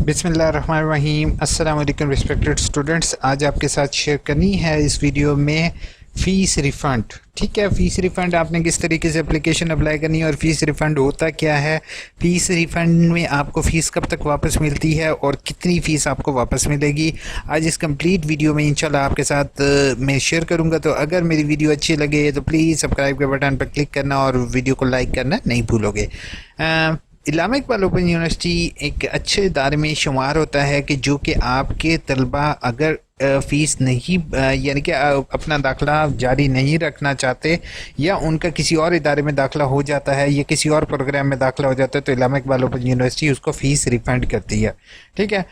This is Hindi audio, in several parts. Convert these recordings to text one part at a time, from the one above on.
बिस्मिल्लाहिर्रहमानिर्रहीम। अस्सलाम वालेकुम रिस्पेक्टेड स्टूडेंट्स, आज आपके साथ शेयर करनी है इस वीडियो में फ़ीस रिफ़ंड। ठीक है, फ़ीस रिफ़ंड आपने किस तरीके से एप्लीकेशन अप्लाई करनी है और फ़ीस रिफ़ंड होता क्या है, फ़ीस रिफ़ंड में आपको फ़ीस कब तक वापस मिलती है और कितनी फ़ीस आपको वापस मिलेगी, आज इस कंप्लीट वीडियो में इंशाल्लाह आपके साथ मैं शेयर करूंगा। तो अगर मेरी वीडियो अच्छी लगे तो प्लीज़ सब्सक्राइब के बटन पर क्लिक करना और वीडियो को लाइक करना नहीं भूलोगे। अल्लामा इकबाल ओपन यूनिवर्सिटी एक अच्छे इदारे में शुमार होता है कि जो कि आपके तलबा अगर फ़ीस नहीं यानी कि अपना दाखिला जारी नहीं रखना चाहते या उनका किसी और इदारे में दाखिला हो जाता है या किसी और प्रोग्राम में दाखिला हो जाता है तो अल्लामा इकबाल ओपन यूनिवर्सिटी उसको फ़ीस रिफ़ंड करती है। ठीक है,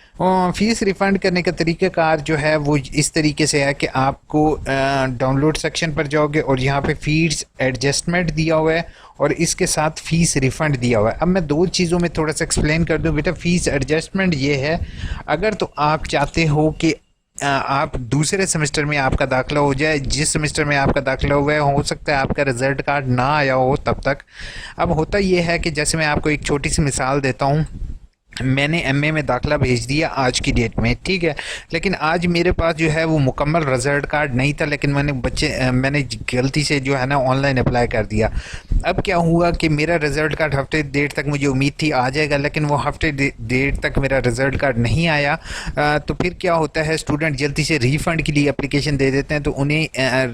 फ़ीस रिफ़ंड करने का तरीक़ाकार जो है वो इस तरीके से है कि आपको डाउनलोड सेक्शन पर जाओगे और यहाँ पे फ़ीस एडजस्टमेंट दिया हुआ है और इसके साथ फ़ीस रिफ़ंड दिया हुआ है। अब मैं दो चीज़ों में थोड़ा सा एक्सप्लेन कर दूँ। बेटा, फ़ीस एडजस्टमेंट ये है, अगर तो आप चाहते हो कि आप दूसरे सेमेस्टर में आपका दाखिला हो जाए, जिस सेमेस्टर में आपका दाखिला हुआ है हो सकता है आपका रिज़ल्ट कार्ड ना आया हो तब तक। अब होता ये है कि जैसे मैं आपको एक छोटी सी मिसाल देता हूँ, मैंने एमए में दाखिला भेज दिया आज की डेट में, ठीक है, लेकिन आज मेरे पास जो है वो मुकम्मल रिज़ल्ट कार्ड नहीं था, लेकिन मैंने गलती से जो है ना ऑनलाइन अप्लाई कर दिया। अब क्या हुआ कि मेरा रिज़ल्ट कार्ड हफ्ते डेट तक मुझे उम्मीद थी आ जाएगा, लेकिन वो हफ्ते डेट तक मेरा रिज़ल्ट कार्ड नहीं आया। तो फिर क्या होता है, स्टूडेंट जल्दी से रीफ़ंड के लिए एप्लीकेशन दे देते हैं, तो उन्हें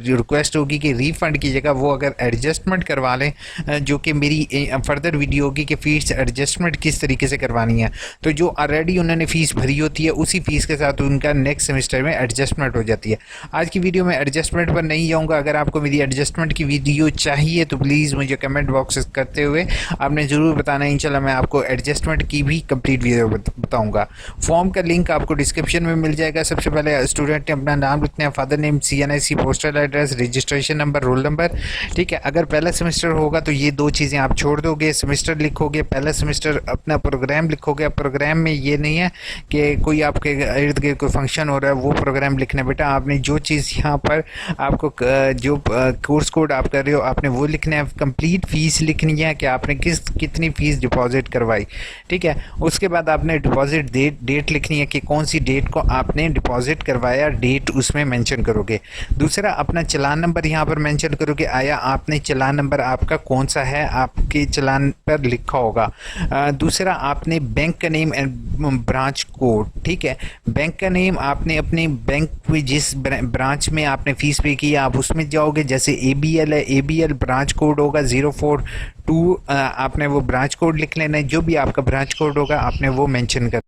रिक्वेस्ट होगी कि रीफ़ंड की जगह वो अगर एडजस्टमेंट करवा लें, जो कि मेरी फर्दर वीडियो होगी कि फ़ीस एडजस्टमेंट किस तरीके से करवानी है। तो जो ऑलरेडी उन्होंने फ़ीस भरी होती है उसी फ़ीस के साथ उनका नेक्स्ट सेमेस्टर में एडजस्टमेंट हो जाती है। आज की वीडियो में एडजस्टमेंट पर नहीं जाऊंगा। अगर आपको मेरी एडजस्टमेंट की वीडियो चाहिए तो प्लीज़ मुझे कमेंट बॉक्स करते हुए आपने ज़रूर बताना है। इंशाल्लाह मैं आपको एडजस्टमेंट की भी कंप्लीट वीडियो बताऊँगा। फॉर्म का लिंक आपको डिस्क्रिप्शन में मिल जाएगा। सबसे पहले स्टूडेंट ने अपना नाम लिखना है, father name, CNIC, postal address, registration number, roll number. ठीक है, अगर पहला सेमेस्टर होगा तो ये दो चीज़ें आप छोड़ दोगे, सेमेस्टर लिखोगे, पहला सेमेस्टर अपना प्रोग्राम लिखोगे। प्रोग्राम में ये नहीं है कि कोई आपके इर्द गिर्द कोई फंक्शन हो रहा है वो प्रोग्राम लिखना है। बेटा, आपने जो चीज़ यहाँ पर आपको जो कोर्स कोड आप कर रहे हो आपने वो लिखना है, कंप्लीट फ़ीस लिखनी है कि आपने कितनी फ़ीस डिपॉजिट करवाई। ठीक है, उसके बाद आपने डिपॉजिट डेट लिखनी है कि कौन सी डेट को आपने डिपॉजिट करवाया, डेट उसमें मेंशन करोगे। दूसरा, अपना चालान नंबर यहाँ पर मेंशन करोगे, आया आपने चालान नंबर आपका कौन सा है, आपके चालान पर लिखा होगा। दूसरा, आपने बैंक का नेम एंड ब्रांच कोड। ठीक है, बैंक का नेम आपने अपने बैंक में जिस ब्रांच में आपने फ़ीस पे की आप उसमें जाओगे। जैसे ABL है, ABL ब्रांच कोड होगा 042, आपने वो ब्रांच कोड लिख लेना है। जो भी आपका ब्रांच कोड होगा आपने वो मेंशन कर।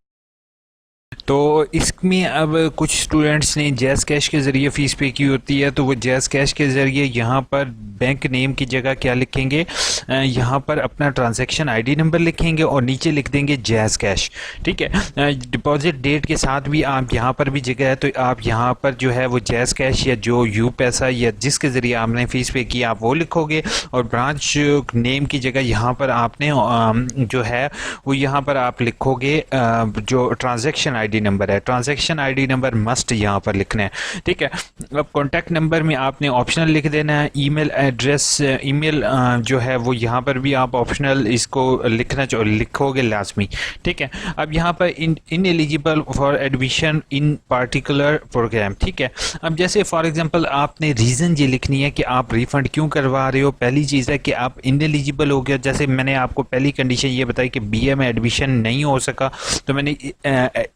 तो इसमें अब कुछ स्टूडेंट्स ने जैज़ कैश के ज़रिए फ़ीस पे की होती है, तो वो जैज़ कैश के ज़रिए यहाँ पर बैंक नेम की जगह क्या लिखेंगे, यहाँ पर अपना ट्रांजैक्शन आईडी नंबर लिखेंगे और नीचे लिख देंगे जैज़ कैश। ठीक है, डिपॉजिट डेट के साथ भी आप यहाँ पर भी जगह है तो आप यहाँ पर जो है वो जैज़ कैश या जो यू पैसा या जिसके ज़रिए आपने फ़ीस पे की आप वो लिखोगे और ब्रांच नेम की जगह यहाँ पर आपने जो है वो यहाँ पर आप लिखोगे जो ट्रांजैक्शन आईडी नंबर है। ट्रांजैक्शन आईडी नंबर मस्ट यहाँ पर लिखना है। ठीक है, अब कॉन्टैक्ट नंबर में आपने ऑप्शनल लिख देना है। ईमेल एड्रेस, ईमेल जो है वो यहाँ पर भी आप ऑप्शनल इसको लिखोगे लाजमी। ठीक है, अब यहाँ पर in eligible for admission in particular program. ठीक है, अब जैसे फॉर एग्जांपल आपने रीज़न ये लिखनी है कि आप रिफ़ंड क्यों करवा रहे हो। पहली चीज़ है कि आप इन एलिजिबल हो गया। जैसे मैंने आपको पहली कंडीशन ये बताई कि BA में एडमिशन नहीं हो सका तो मैंने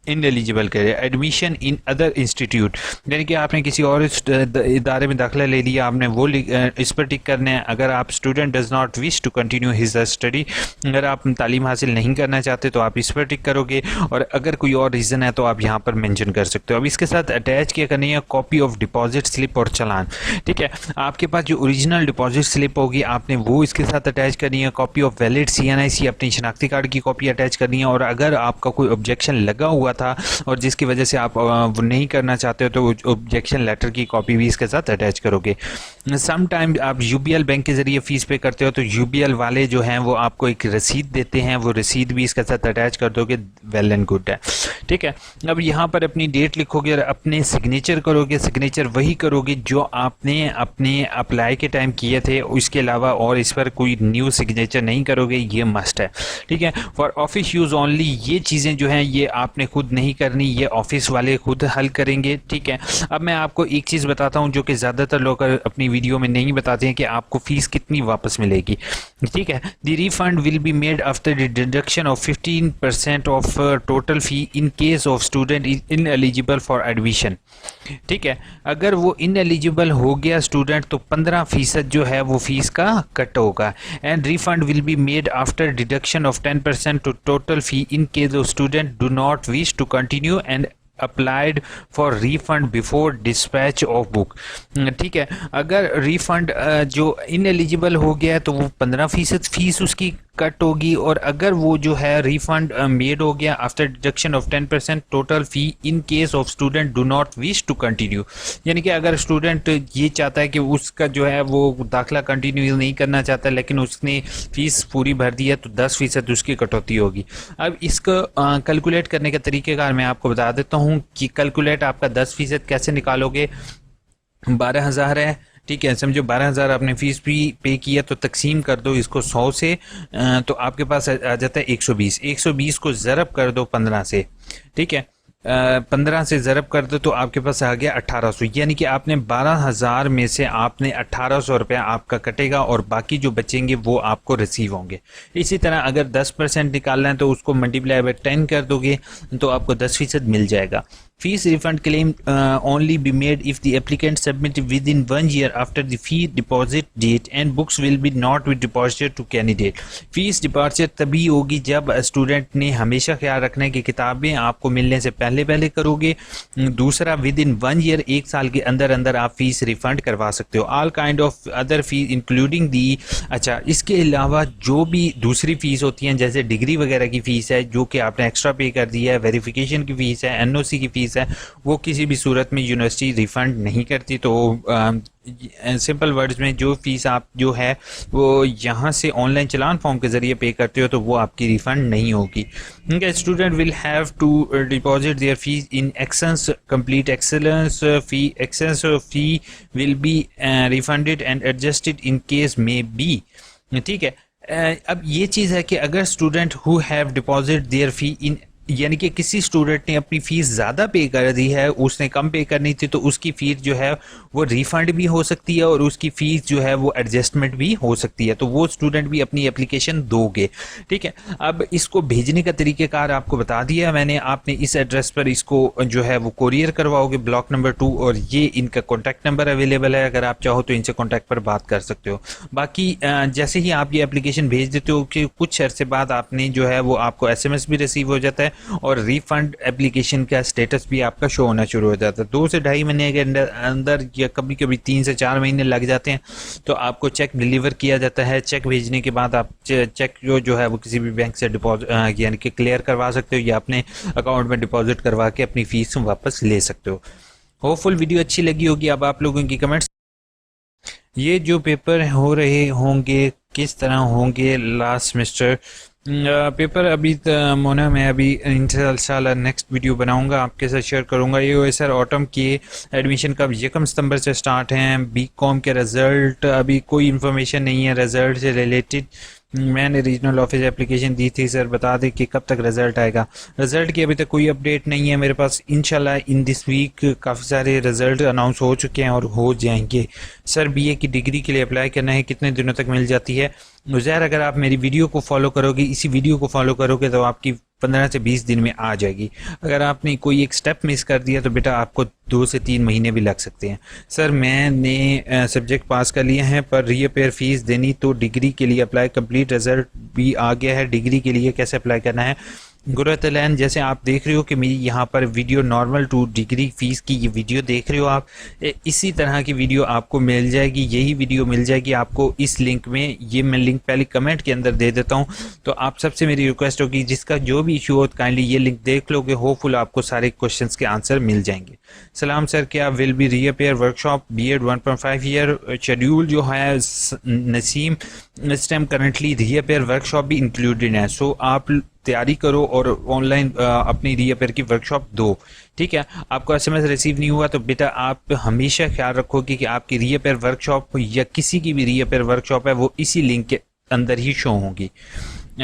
इन एलिजिबल करे। एडमिशन इन अदर इंस्टीट्यूट, यानी कि आपने किसी और इदारे में दाखिला ले लिया, आपने वो इस पर टिक करना है। अगर आप student does not wish to continue his study, अगर आप तालीम हासिल नहीं करना चाहते तो आप इस पर टिक करोगे और अगर कोई और रीज़न है तो आप यहाँ पर मेंशन कर सकते हो। अब इसके साथ अटैच क्या करनी है, कॉपी ऑफ डिपॉजिट स्लिप और चालान। ठीक है, आपके पास जो ओरिजिनल डिपॉजिट स्लिप होगी आपने वो इसके साथ अटैच करनी है। कॉपी ऑफ वैलिड CNIC, अपनी शनाख्ती कार्ड की कॉपी अटैच करनी है। और अगर आपका कोई ऑब्जेक्शन लगा हुआ था और जिसकी वजह से आप वो नहीं करना चाहते हो तो ऑब्जेक्शन लेटर की कॉपी भी इसके साथ अटैच करोगे। सम टाइम आप यूबीएल बैंक के ज़रिए फ़ीस पे करते हो तो यूबीएल वाले जो हैं वो आपको एक रसीद देते हैं, वो रसीद भी इसके साथ अटैच कर दोगे, वेल एंड गुड है। ठीक है, अब यहाँ पर अपनी डेट लिखोगे और अपने सिग्नेचर करोगे, सिग्नेचर वही करोगे जो आपने अपने अप्लाई के टाइम किए थे, इसके अलावा और इस पर कोई न्यू सिग्नेचर नहीं करोगे, ये मस्ट है। ठीक है, फॉर ऑफिस यूज़ ओनली, ये चीज़ें जो हैं ये आपने खुद नहीं करनी, ये ऑफिस वाले खुद हल करेंगे। ठीक है, अब मैं आपको एक चीज़ बताता हूँ जो कि ज़्यादातर लोग अपनी वीडियो में नहीं बताते हैं कि आपको फ़ीस कितनी वापस मिलेगी। ठीक है, the refund will be made after the deduction of 15% of total fee in case of student is ineligible for admission. ठीक है, अगर वो इनएलिजिबल हो गया स्टूडेंट तो 15% जो है वो फीस का कट होगा। And refund will be made after deduction of 10% to total fee in case of student do not wish to continue and applied for refund before dispatch of book. ठीक है, अगर रिफंड जो इनएलिजिबल हो गया है तो वो 15% फीस उसकी कट होगी, और अगर वो जो है रिफंड मेड हो गया after deduction of 10% total fee in case of student do not wish to continue, यानी कि अगर स्टूडेंट ये चाहता है कि उसका जो है वो दाखिला कंटिन्यू नहीं करना चाहता लेकिन उसने फीस पूरी भर दी है तो 10% उसकी कटौती होगी। अब इसको कैलकुलेट करने का तरीक़ेकार मैं आपको बता देता हूँ कि कैलकुलेट आपका 10% कैसे निकालोगे। 12,000 है, ठीक है, समझो 12,000 आपने फ़ीस भी पे किया तो तकसीम कर दो इसको 100 से, तो आपके पास आ जाता है 120। 120 को ज़रब कर दो 15 से, ठीक है, 15 से ज़रब कर दो तो आपके पास आ गया 1800, यानी कि आपने 12,000 में से आपने 1800 रुपया आपका कटेगा और बाकी जो बचेंगे वो आपको रिसीव होंगे। इसी तरह अगर 10% निकालना है तो उसको मल्टीप्लाई बाय 10 कर दोगे तो आपको 10% मिल जाएगा। Fees refund claim only be made if the applicant submit within 1 year after the fee deposit date and books will be not be deposited to candidate। Fees deposit तभी होगी जब स्टूडेंट ने हमेशा ख्याल रखना है कि किताबें आपको मिलने से पहले पहले करोगे। दूसरा, विद इन 1 ईयर, 1 साल के अंदर अंदर आप फीस रिफंड करवा सकते हो। All kind of other fees including the, अच्छा इसके अलावा जो भी दूसरी फ़ीस होती हैं जैसे डिग्री वगैरह की फ़ीस है जो कि आपने एक्स्ट्रा पे कर दी है, वेरिफिकेशन की फ़ीस है, एनओसी की फ़ीस है, वो किसी भी सूरत में यूनिवर्सिटी रिफंड नहीं करती। तो सिंपल वर्ड्स में जो फीस आप जो है वो यहाँ से ऑनलाइन चलान फॉर्म के ज़रिए पे करते हो तो वो आपकी रिफ़ंड नहीं होगी। Student will have to deposit their fees in excess complete excellence fee, excess fee will be refunded and adjusted in case में बी। ठीक है, अब ये चीज़ है कि अगर student who have deposit their fee in, यानी कि किसी स्टूडेंट ने अपनी फ़ीस ज़्यादा पे कर दी है, उसने कम पे करनी थी, तो उसकी फ़ीस जो है वो रिफ़ंड भी हो सकती है और उसकी फ़ीस जो है वो एडजस्टमेंट भी हो सकती है, तो वो स्टूडेंट भी अपनी एप्लीकेशन दोगे। ठीक है, अब इसको भेजने का तरीक़ेकार आपको बता दिया मैंने। आपने इस एड्रेस पर इसको जो है वो कोरियर करवाओगे, ब्लॉक नंबर 2, और ये इनका कॉन्टैक्ट नंबर अवेलेबल है, अगर आप चाहो तो इनसे कॉन्टैक्ट पर बात कर सकते हो। बाकी जैसे ही आप ये एप्लीकेशन भेज देते हो कि कुछ अर्से बाद आपने जो है वो आपको SMS भी रिसीव हो जाता है और रिफंड एप्लीकेशन का स्टेटस भी आपका शो होना शुरू हो जाता है। 2 से ढाई महीने के अंदर या कभी कभी 3 से 4 महीने लग जाते हैं तो आपको चेक डिलीवर किया जाता है। चेक भेजने के बाद आप चेक जो है वो किसी भी बैंक से डिपॉजिट यानी कि क्लियर करवा सकते हो या अपने अकाउंट में डिपॉजिट करवा के अपनी फ़ीस वापस ले सकते हो। होपफुल वीडियो अच्छी लगी होगी। अब आप लोगों की कमेंट्स, ये जो पेपर हो रहे होंगे किस तरह होंगे लास्ट सेमेस्टर पेपर, अभी मोना मैं अभी इंशाल्लाह नेक्स्ट वीडियो बनाऊंगा आपके साथ शेयर करूंगा। AIOU ऑटम के एडमिशन कब 1 सितंबर से स्टार्ट हैं। BCom के रिज़ल्ट अभी कोई इन्फॉर्मेशन नहीं है रिज़ल्ट से रिलेटेड। मैंने रीजनल ऑफिस एप्लीकेशन दी थी, सर बता दें कि कब तक रिज़ल्ट आएगा। रिज़ल्ट की अभी तक कोई अपडेट नहीं है मेरे पास। इंशाल्लाह इन दिस वीक काफ़ी सारे रिज़ल्ट अनाउंस हो चुके हैं और हो जाएंगे। सर BA की डिग्री के लिए अप्लाई करना है, कितने दिनों तक मिल जाती है? ज़ाहिर अगर आप मेरी वीडियो को फॉलो करोगे, इसी वीडियो को फॉलो करोगे तो आपकी 15 से 20 दिन में आ जाएगी। अगर आपने कोई एक स्टेप मिस कर दिया तो बेटा आपको 2 से 3 महीने भी लग सकते हैं। सर मैंने सब्जेक्ट पास कर लिए हैं पर रीअपेयर फीस देनी, तो डिग्री के लिए अप्लाई कंप्लीट रिजल्ट भी आ गया है, डिग्री के लिए कैसे अप्लाई करना है? गुरतलैन, जैसे आप देख रहे हो कि मेरी यहाँ पर video normal two degree fees की ये वीडियो देख रहे हो आप, इसी तरह की वीडियो आपको मिल जाएगी, यही वीडियो मिल जाएगी आपको इस लिंक में। ये मैं लिंक पहले कमेंट के अंदर दे देता हूँ। तो आप सबसे मेरी रिक्वेस्ट होगी जिसका जो भी इशू हो काइंडली ये लिंक देख लोगे, होपफुल आपको सारे क्वेश्चंस के आंसर मिल जाएंगे। सलाम सर, क्या will be reappear workshop B.Ed 1.5 year schedule जो है नसीम, इस टाइम करंटली रीअपेयर वर्कशॉप भी इंक्लूडेड है। सो आप तैयारी करो और ऑनलाइन अपनी रीअपेयर की वर्कशॉप दो, ठीक है। आपको SMS रिसीव नहीं हुआ तो बेटा आप हमेशा ख्याल रखोगे कि आपकी रीअपेयर वर्कशॉप या किसी की भी रीअपेयर वर्कशॉप है वो इसी लिंक के अंदर ही शो होंगी,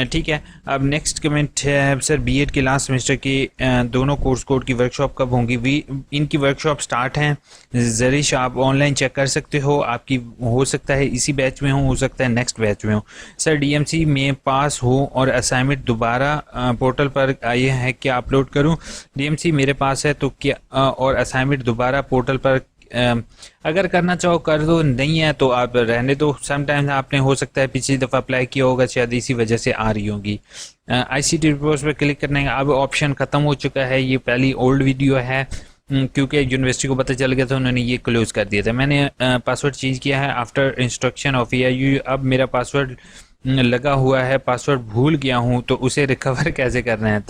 ठीक है। अब नेक्स्ट कमेंट है सर, B.Ed के लास्ट सेमेस्टर के दोनों कोर्स कोड की वर्कशॉप कब होंगी? इनकी वर्कशॉप स्टार्ट हैं जरिश, आप ऑनलाइन चेक कर सकते हो, आपकी हो सकता है इसी बैच में हो सकता है नेक्स्ट बैच में हो। सर DMC में पास हो और असाइनमेंट दोबारा पोर्टल पर आए हैं, क्या अपलोड करूं? DMC मेरे पास है तो क्या और असाइनमेंट दोबारा पोर्टल पर अगर करना चाहो कर दो, नहीं है तो आप रहने दो। समटाइम्स आपने हो सकता है पिछली दफ़ा अप्लाई किया होगा, शायद इसी वजह से आ रही होगी। ICT रिपोर्ट्स पर क्लिक करने का अब ऑप्शन ख़त्म हो चुका है, ये पहली ओल्ड वीडियो है क्योंकि यूनिवर्सिटी को पता चल गया था, उन्होंने ये क्लोज़ कर दिया था। मैंने पासवर्ड चेंज किया है आफ्टर इंस्ट्रक्शन ऑफ AIOU। अब मेरा पासवर्ड लगा हुआ है, पासवर्ड भूल गया हूँ तो उसे रिकवर कैसे करना है?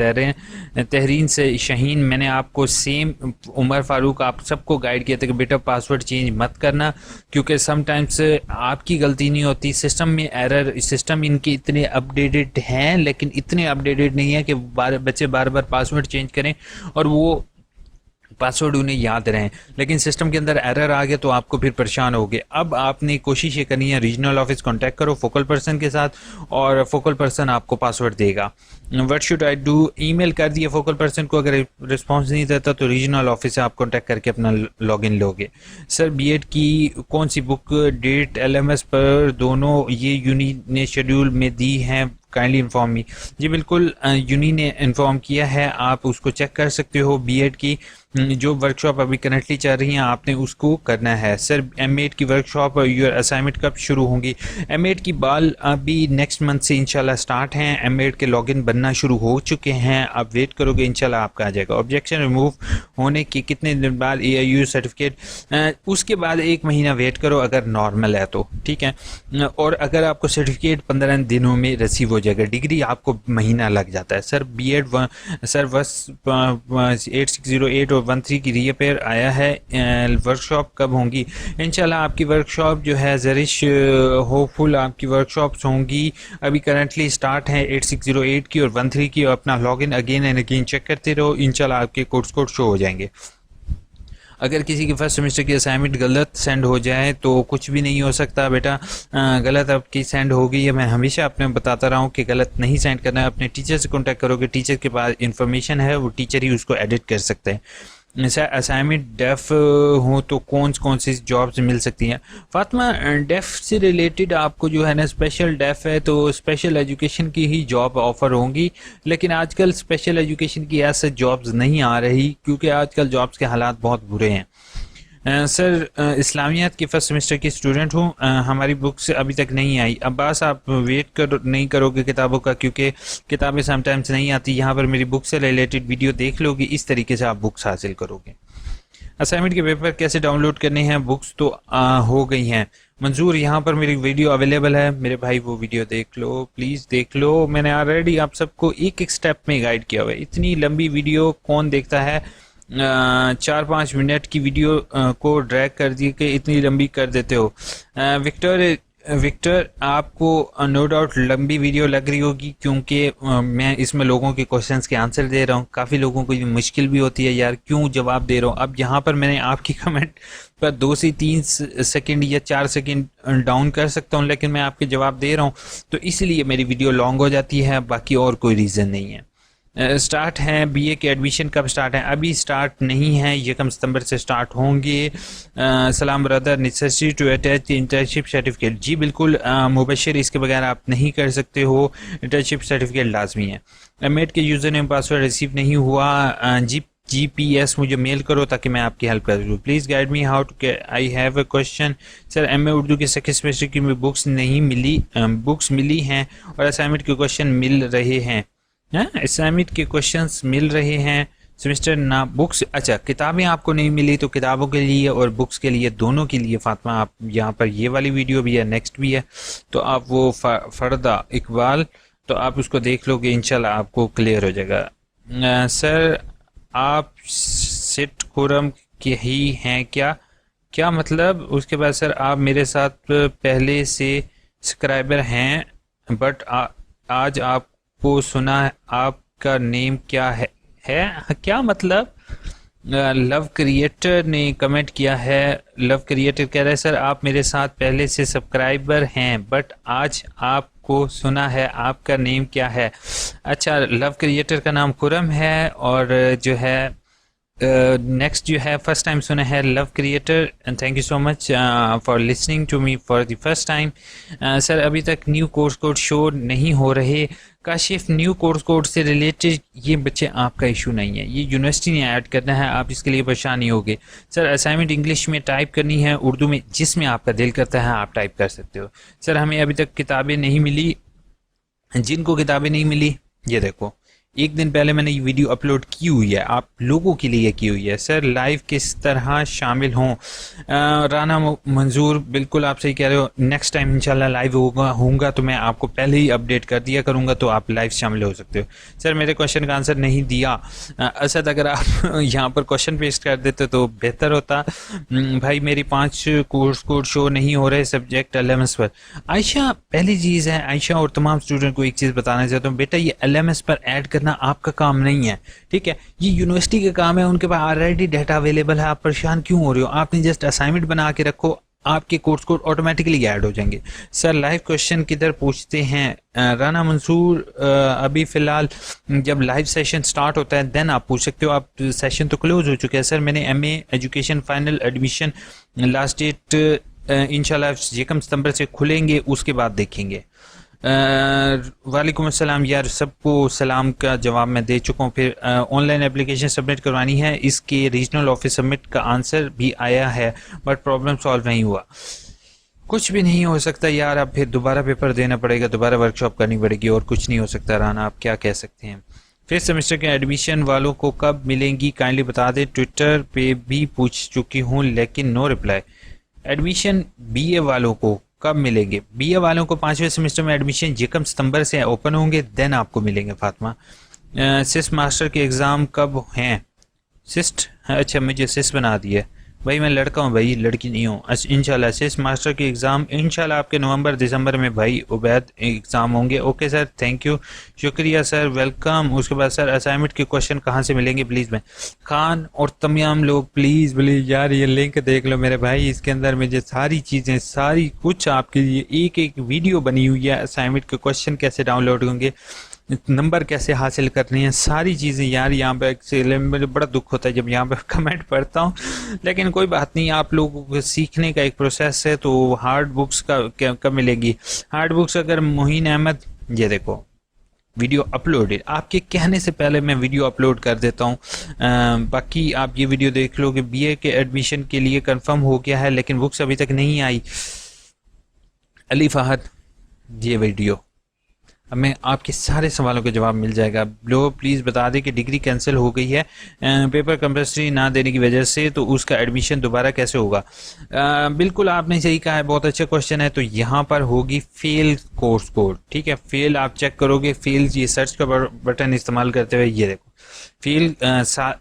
तहरीन से शहीन, मैंने आपको सेम उमर फारूक आप सबको गाइड किया था कि बेटा पासवर्ड चेंज मत करना, क्योंकि समटाइम्स आपकी गलती नहीं होती, सिस्टम में एरर, सिस्टम इनके इतने अपडेटेड हैं लेकिन इतने अपडेटेड नहीं है कि बच्चे बार बार पासवर्ड चेंज करें और वो पासवर्ड उन्हें याद रहें, लेकिन सिस्टम के अंदर एरर आ गया तो आपको फिर परेशान होगे। अब आपने कोशिश ये करनी है रीजनल ऑफिस कांटेक्ट करो फोकल पर्सन के साथ और फोकल पर्सन आपको पासवर्ड देगा। What should I do? Email कर दिए फोकल पर्सन को, अगर रिस्पांस नहीं देता तो रीजनल ऑफिस से आप कांटेक्ट करके अपना लॉगिन लोगे। सर B.Ed की कौन सी बुक डेट LMS पर दोनों ये यूनी ने शेड्यूल में दी हैं, काइंडली इन्फॉर्म मी। जी बिल्कुल, यूनी ने इन्फॉर्म किया है, आप उसको चेक कर सकते हो। B.Ed की जो वर्कशॉप अभी करंटली चल रही हैं आपने उसको करना है। सर M.Ed की वर्कशॉप योर असाइनमेंट कब शुरू होंगी? M.Ed की बाल अभी नेक्स्ट मंथ से इंशाल्लाह स्टार्ट हैं, M.Ed के लॉगिन बनना शुरू हो चुके हैं, आप वेट करोगे इंशाल्लाह आपका आ जाएगा। ऑब्जेक्शन रिमूव होने के कितने दिन बाद AIOU सर्टिफिकेट? उसके बाद 1 महीना वेट करो अगर नॉर्मल है तो, ठीक है। और अगर आपको सर्टिफिकेट 15 दिनों में रिसीव हो जाएगा, डिग्री आपको महीना लग जाता है। सर B.Ed सर बस 8608 और 13 की रीअपेयर आया है, वर्कशॉप कब होंगी? इंशाल्लाह आपकी वर्कशॉप जो है जरिश, होपफुल आपकी वर्कशॉप्स होंगी, अभी करंटली स्टार्ट है 8608 की और 13 की। और अपना login again and again check करते रहो, इंशाल्लाह आपके कोर्स कोड शो हो जाएंगे। अगर किसी की फर्स्ट सेमेस्टर की असाइनमेंट गलत सेंड हो जाए तो कुछ भी नहीं हो सकता बेटा, गलत आपकी सेंड हो गई है, मैं हमेशा आपने बताता रहा हूँ कि गलत नहीं सेंड करना है। अपने टीचर से कॉन्टैक्ट करोगे, टीचर के पास इन्फॉर्मेशन है, वो टीचर ही उसको एडिट कर सकते हैं। सर असाइनमेंट डेफ हो तो कौन सी जॉब्स मिल सकती हैं? फातिमा, डेफ से रिलेटेड आपको जो है ना, स्पेशल डेफ है तो स्पेशल एजुकेशन की ही जॉब ऑफर होंगी, लेकिन आजकल स्पेशल एजुकेशन की ऐसे जॉब्स नहीं आ रही क्योंकि आजकल जॉब्स के हालात बहुत बुरे हैं। सर इस्लामियात के फर्स्ट सेमेस्टर की स्टूडेंट हूँ, हमारी बुक्स अभी तक नहीं आई। अब बस आप वेट नहीं करोगे किताबों का, क्योंकि किताबें समटाइम्स नहीं आती। यहाँ पर मेरी बुक से रिलेटेड वीडियो देख लोगे, इस तरीके से आप बुक्स हासिल करोगे। असाइनमेंट के पेपर कैसे डाउनलोड करने हैं? बुक्स तो हो गई हैं मंजूर, यहाँ पर मेरी वीडियो अवेलेबल है मेरे भाई, वो वीडियो देख लो, प्लीज़ देख लो। मैंने ऑलरेडी आप सबको एक एक स्टेप में गाइड किया हुआ है। इतनी लंबी वीडियो कौन देखता है? 4-5 मिनट की वीडियो को ड्रैग कर दिए कि इतनी लंबी कर देते हो। विक्टर आपको नो डाउट लंबी वीडियो लग रही होगी क्योंकि मैं इसमें लोगों के क्वेश्चंस के आंसर दे रहा हूँ। काफ़ी लोगों को ये मुश्किल भी होती है यार, क्यों जवाब दे रहा हूँ। अब यहाँ पर मैंने आपकी कमेंट पर 2 से 3 सेकंड या 4 सेकंड डाउन कर सकता हूँ, लेकिन मैं आपके जवाब दे रहा हूँ तो इसलिए मेरी वीडियो लॉन्ग हो जाती है, बाकी और कोई रीज़न नहीं है। स्टार्ट हैं BA के एडमिशन कब स्टार्ट हैं? अभी स्टार्ट नहीं है, 1 सितंबर से स्टार्ट होंगे। सलाम brother, necessary to attach internship certificate? जी बिल्कुल मुबशर, इसके बगैर आप नहीं कर सकते हो, इंटर्नशिप सर्टिफिकेट लाजमी है। M.Ed के यूज़र नेम पासवर्ड रिसीव नहीं हुआ, GPS मुझे मेल करो ताकि मैं आपकी हेल्प कर दूँ। Please guide me how to, I have a question. Sir MA Urdu के सेकंड सेमेस्टर की बुक्स नहीं मिली, बुक्स मिली हैं और असाइनमेंट के क्वेश्चन मिल रहे हैं, हैं, असाइनमेंट के क्वेश्चंस मिल रहे हैं सेमेस्टर ना बुक्स। अच्छा, किताबें आपको नहीं मिली तो किताबों के लिए और बुक्स के लिए दोनों के लिए फातिमा आप यहाँ पर ये वाली वीडियो भी है, नेक्स्ट भी है, तो आप वो फरदा इकबाल तो आप उसको देख लोगे, इंशाल्लाह आपको क्लियर हो जाएगा। सर आप सिट खुरम के ही हैं क्या? क्या मतलब? उसके बाद सर आप मेरे साथ पहले से सब्सक्राइबर हैं बट आज आपको सुना आपका नेम क्या है क्या मतलब? लव क्रिएटर ने कमेंट किया है, लव क्रिएटर कह रहा है सर आप मेरे साथ पहले से सब्सक्राइबर हैं बट आज आपको सुना है आपका नेम क्या है? अच्छा, लव क्रिएटर का नाम खुरम है और जो है नेक्स्ट जो है फर्स्ट टाइम सुना है love creator, and thank you so much for listening to me for the first time. Sir अभी तक न्यू कोर्स कोड शो नहीं हो रहे, काशिफ न्यू कोर्स कोड से रिलेटेड ये बच्चे आपका इशू नहीं है, ये यूनिवर्सिटी ने ऐड करना है, आप इसके लिए परेशान नहीं होगे। सर असाइनमेंट इंग्लिश में टाइप करनी है, उर्दू में, जिसमें आपका दिल करता है आप टाइप कर सकते हो। सर हमें अभी तक किताबें नहीं मिली, जिनको किताबें नहीं मिली ये देखो, एक दिन पहले मैंने ये वीडियो अपलोड की हुई है, आप लोगों के लिए की हुई है। सर लाइव किस तरह शामिल हों? राना मंजूर, बिल्कुल आप सही कह रहे हो, नेक्स्ट टाइम इंशाल्लाह लाइव होऊंगा तो मैं आपको पहले ही अपडेट कर दिया करूंगा, तो आप लाइव शामिल हो सकते हो। सर मेरे क्वेश्चन का आंसर नहीं दिया। असद अगर आप यहाँ पर क्वेश्चन पेस्ट कर देते तो बेहतर होता। भाई मेरी 5 कोर्स कोड शो नहीं हो रहे सब्जेक्ट LMS पर। आयशा, पहली चीज़ है आयशा और तमाम स्टूडेंट को एक चीज़ बताना चाहता हूँ, बेटा ये LMS पर ऐड करना आपका काम नहीं है, ठीक है, ये यूनिवर्सिटी का काम है, उनके पास ऑलरेडी डाटा अवेलेबल है, आप परेशान क्यों हो रहे हो? आपने जस्ट असाइनमेंट बना के रखो, आपके कोर्स कोड ऑटोमेटिकली ऐड हो जाएंगे। सर लाइव क्वेश्चन किधर पूछते हैं? राना मंसूर, अभी फ़िलहाल जब लाइव सेशन स्टार्ट होता है देन आप पूछ सकते हो, आप सेशन तो क्लोज हो चुके हैं। सर मैंने MA education final admission last date इंशाल्लाह यकम सितंबर से खुलेंगे, उसके बाद देखेंगे। वालेकुम अस्सलाम, यार सबको सलाम का जवाब मैं दे चुका हूँ। फिर ऑनलाइन एप्लीकेशन सबमिट करवानी है, इसके रीजनल ऑफिस सबमिट का आंसर भी आया है बट प्रॉब्लम सॉल्व नहीं हुआ। कुछ भी नहीं हो सकता यार, अब फिर दोबारा पेपर देना पड़ेगा, दोबारा वर्कशॉप करनी पड़ेगी और कुछ नहीं हो सकता। राना आप क्या कह सकते हैं? फिर सेमेस्टर के एडमिशन वालों को कब मिलेंगी काइंडली बता दें, ट्विटर पे भी पूछ चुकी हूँ लेकिन नो रिप्लाई। एडमिशन BA वालों को कब मिलेंगे? BA वालों को 5वें सेमेस्टर में एडमिशन यकम सितंबर से ओपन होंगे, देन आपको मिलेंगे फातिमा। सिस्ट मास्टर के एग्ज़ाम कब हैं? सिस्ट, अच्छा मुझे सिस्ट बना दिया भाई, मैं लड़का हूँ भाई, लड़की नहीं हूँ। इंशाल्लाह सिस्ट मास्टर के एग्ज़ाम इंशाल्लाह आपके नवंबर दिसंबर में भाई उबैद एग्ज़ाम होंगे। ओके सर, थैंक यू, शुक्रिया सर, वेलकम। उसके बाद सर असाइनमेंट के क्वेश्चन कहाँ से मिलेंगे प्लीज़? मैं खान और तमाम लोग प्लीज़ प्लीज़ यार ये लिंक देख लो मेरे भाई, इसके अंदर मुझे सारी चीज़ें सारी कुछ आपके लिए एक एक वीडियो बनी हुई है, असाइनमेंट के क्वेश्चन कैसे डाउनलोड होंगे, नंबर कैसे हासिल करनी है, सारी चीज़ें यार यहाँ पे। मुझे बड़ा दुख होता है जब यहाँ पे कमेंट पढ़ता हूँ, लेकिन कोई बात नहीं, आप लोगों को सीखने का एक प्रोसेस है। तो हार्ड बुक्स का कब मिलेगी? हार्ड बुक्स अगर मोहिन अहमद, ये देखो वीडियो अपलोडेड, आपके कहने से पहले मैं वीडियो अपलोड कर देता हूँ। बाकी आप ये वीडियो देख लो कि BA के एडमिशन के लिए कंफर्म हो गया है लेकिन बुक्स अभी तक नहीं आई। अली फहद, ये वीडियो हमें आपके सारे सवालों का जवाब मिल जाएगा। लोग प्लीज़ बता दें कि डिग्री कैंसिल हो गई है पेपर कंपल्सरी ना देने की वजह से, तो उसका एडमिशन दोबारा कैसे होगा? बिल्कुल आपने सही कहा है, बहुत अच्छा क्वेश्चन है। तो यहाँ पर होगी फेल कोर्स कोड, ठीक है, फेल आप चेक करोगे, फेल ये सर्च का बटन इस्तेमाल करते हुए ये देखो फेल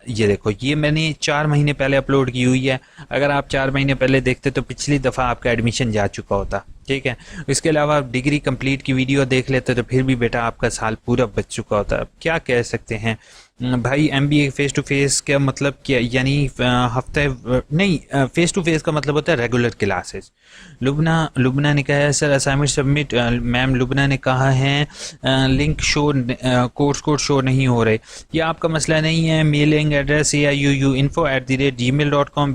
ये देखो, ये मैंने 4 महीने पहले अपलोड की हुई है। अगर आप 4 महीने पहले देखते तो पिछली दफ़ा आपका एडमिशन जा चुका होता, ठीक है। इसके अलावा आप डिग्री कंप्लीट की वीडियो देख लेते तो फिर भी बेटा आपका साल पूरा बच चुका होता। अब क्या कह सकते हैं भाई, MBA फेस टू फेस का मतलब क्या, यानी हफ्ते नहीं, फेस टू फेस का मतलब होता है रेगुलर क्लासेस। लुबना ने कहा है sir assignment submit, ma'am Lubna ने कहा है link show course code show नहीं हो रहे, ये आपका मसला नहीं है। Mailing address AIOUINFOO@gmail.com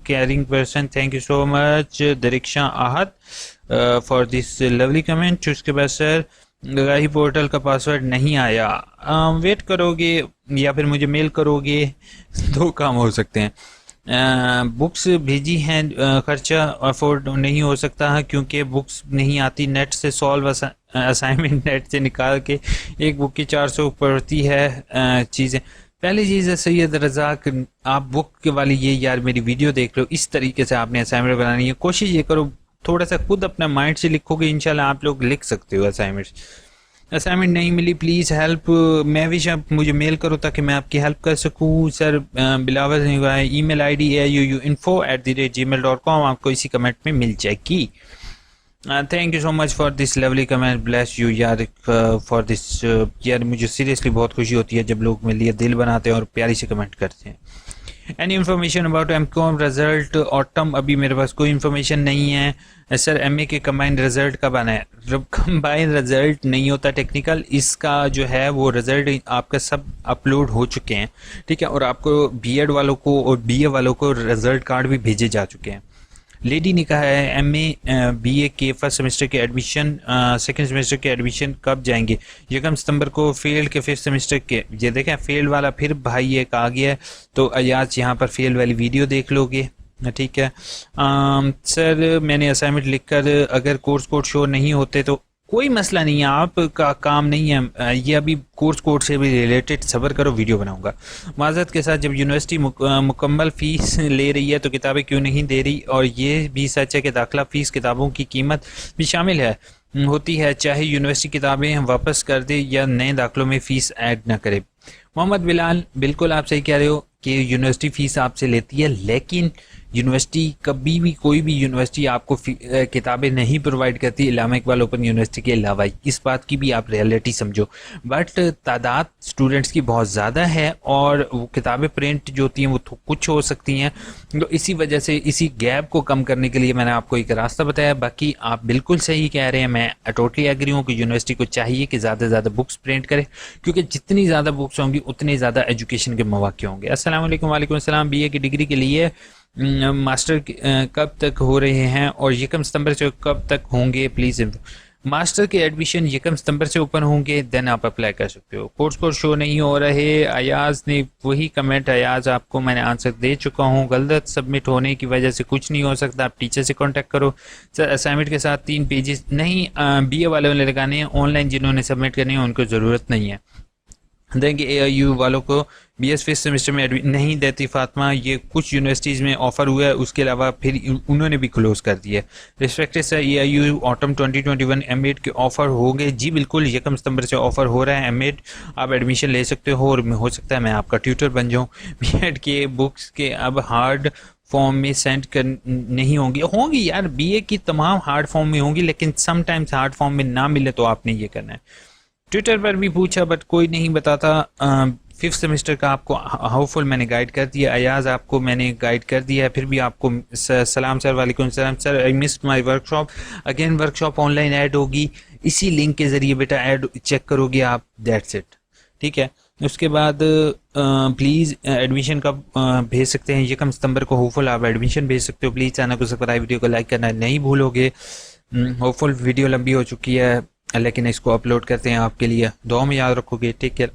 caring person, thank you so much दरिक्षा आहत फॉर दिस लवली कमेंट। उसके बाद सर गाही पोर्टल का पासवर्ड नहीं आया, वेट करोगे या फिर मुझे मेल करोगे, 2 काम हो सकते हैं। बुक्स भेजी हैं, खर्चा अफोर्ड नहीं हो सकता है क्योंकि बुक्स नहीं आती, नेट से सॉल्व असाइनमेंट नेट से निकाल के एक बुक की 400 पड़ती है चीज़ें। पहली चीज़ है सैयद रज़ाक, आप बुक वाली ये यार मेरी वीडियो देख लो, इस तरीके से आपने असाइनमेंट बनानी है। कोशिश ये करो थोड़ा सा खुद अपना माइंड से लिखोगे, इंशाल्लाह आप लोग लिख सकते हो असाइनमेंट नहीं मिली प्लीज़ हेल्प, मैं भी आप मुझे मेल करो ताकि मैं आपकी हेल्प कर सकूँ। सर बिलावल ने ईमेल आईडी AIOUINFOO@gmail.com, आपको इसी कमेंट में मिल जाएगी। Thank you so much for this lovely comment, bless you यार फॉर दिस। यार मुझे सीरियसली बहुत खुशी होती है जब लोग मेरे लिए दिल बनाते हैं और प्यारी से कमेंट करते हैं। Any information about MCOM result autumn, अभी मेरे पास कोई इन्फॉर्मेशन नहीं है। सर MA के कंबाइंड रिजल्ट कब आना है? कंबाइंड रिजल्ट नहीं होता टेक्निकल, इसका जो है वो रिजल्ट आपका सब अपलोड हो चुके हैं, ठीक है, और आपको BEd वालों को और BA वालों को रिजल्ट कार्ड भी भेजे जा चुके हैं। लेडी ने कहा है MA BA के फर्स्ट सेमेस्टर के एडमिशन सेकंड सेमेस्टर के एडमिशन कब जाएंगे? 1 सितंबर को फेल के फिफ्थ सेमेस्टर के, ये देखें फेल वाला फिर भाई एक आ गया है, तो आज यहाँ पर फेल वाली वीडियो देख लोगे, ठीक है। सर मैंने असाइनमेंट लिखकर अगर कोर्स कोड शो नहीं होते तो कोई मसला नहीं है, आपका काम नहीं है ये, अभी कोर्स कोड से भी रिलेटेड सब्र करो वीडियो बनाऊंगा। माजरत के साथ जब यूनिवर्सिटी मुकम्मल फ़ीस ले रही है तो किताबें क्यों नहीं दे रही? और ये भी सच है कि दाखिला फ़ीस किताबों की कीमत भी शामिल होती है, चाहे यूनिवर्सिटी किताबें वापस कर दे या नए दाखिलों में फ़ीस ऐड ना करे। मोहम्मद बिलाल, बिल्कुल आप सही कह रहे हो कि यूनिवर्सिटी फ़ीस आपसे लेती है, लेकिन यूनिवर्सिटी कभी भी कोई भी यूनिवर्सिटी आपको किताबें नहीं प्रोवाइड करती अल्लामा इकबाल ओपन यूनिवर्सिटी के अलावा, इस बात की भी आप रियलिटी समझो। बट तादाद स्टूडेंट्स की बहुत ज़्यादा है और वो किताबें प्रिंट जो होती हैं वो कुछ हो सकती हैं, तो इसी वजह से इसी गैप को कम करने के लिए मैंने आपको एक रास्ता बताया। बाकी आप बिल्कुल सही कह रहे हैं, मैं टोटली एग्री हूँ कि यूनिवर्सिटी को चाहिए कि ज़्यादा से ज़्यादा बुक्स प्रिंट करे, क्योंकि जितनी ज़्यादा बुक्स होंगी उतने ज़्यादा एजुकेशन के मौके होंगे। अस्सलाम वालेकुम। वालेकुम अस्सलाम। BA की डिग्री के लिए मास्टर कब तक हो रहे हैं और 1 सितंबर से कब तक होंगे प्लीज़? मास्टर के एडमिशन 1 सितंबर से ओपन होंगे, देन आप अप्लाई कर सकते हो। कोर्स कोड शो नहीं हो रहे, अयाज ने वही कमेंट, अयाज आपको मैंने आंसर दे चुका हूँ, गलत सबमिट होने की वजह से कुछ नहीं हो सकता, आप टीचर से कांटेक्ट करो। सर असाइनमेंट के साथ 3 पेजेस नहीं BA वालों ने लगाने हैं, ऑनलाइन जिन्होंने सबमिट करनी है उनको ज़रूरत नहीं है। देंगे AIU वालों को BS फिफ्थ सेमेस्टर में एडमिशन नहीं देती फातिमा, ये कुछ यूनिवर्सिटीज़ में ऑफ़र हुआ है, उसके अलावा फिर उन्होंने भी क्लोज कर दिया है। Respected sir AIU autumn 2021 M.Ed के ऑफ़र हो गए? जी बिल्कुल, 1 सितंबर से ऑफ़र हो रहा है M.Ed, आप एडमिशन ले सकते हो और हो सकता है मैं आपका ट्यूटर बन जाऊँ। B.Ed के बुक्स के अब हार्ड फॉर्म में सेंड कर नहीं होंगी यार, BA की तमाम हार्ड फॉर्म में होंगी, लेकिन समटाइम्स हार्ड फॉर्म में ना मिले तो आपने ये करना है। ट्विटर पर भी पूछा बट कोई नहीं बताता। फिफ्थ सेमेस्टर का आपको हाउफुल मैंने गाइड कर दिया, अयाज आपको मैंने गाइड कर दिया है, फिर भी आपको सलाम सर। वालेकुम सलाम sir, I missed my workshop, again workshop online add होगी, इसी लिंक के ज़रिए बेटा ऐड चेक करोगे आप, दैट्स इट, ठीक है। उसके बाद प्लीज़ एडमिशन कब भेज सकते हैं? 1 सितंबर को होपफुल आप एडमिशन भेज सकते हो। प्लीज़ चैनल को सब्सक्राइब, वीडियो को लाइक करना नहीं भूलोगे। होपफुल वीडियो लंबी हो चुकी है लेकिन इसको अपलोड करते हैं आपके लिए, दुआ में याद रखोगे। Take care.